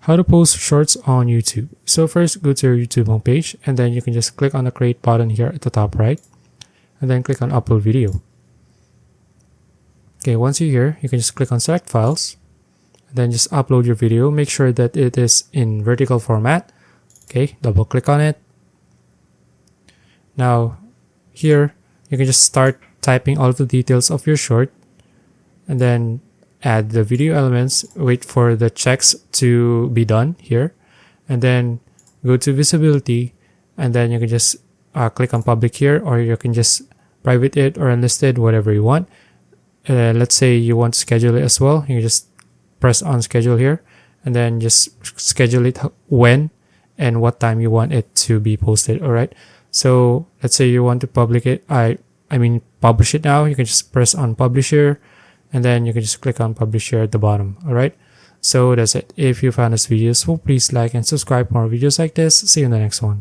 How to post shorts on YouTube. So first, go to your YouTube homepage, and then you can just click on the create button here at the top right, and then click on upload video. Okay, once you're here, you can just click on select files, and then just upload your video. Make sure that it is in vertical format. Okay, double click on it. Now here you can just start typing all of the details of your short, and then add the video elements, wait for the checks to be done here, and then go to visibility, and then you can just click on public here, or you can just private it or unlisted, whatever you want. Let's say you want to schedule it as well. You can just press on schedule here, and then just schedule it when and what time you want it to be posted. All right, so let's say you want to publish it publish it now. You can just press on publish here, and then you can just click on publish here at the bottom. All right, so that's it. If you found this video useful, please like and subscribe for more videos like this. See you in the next one.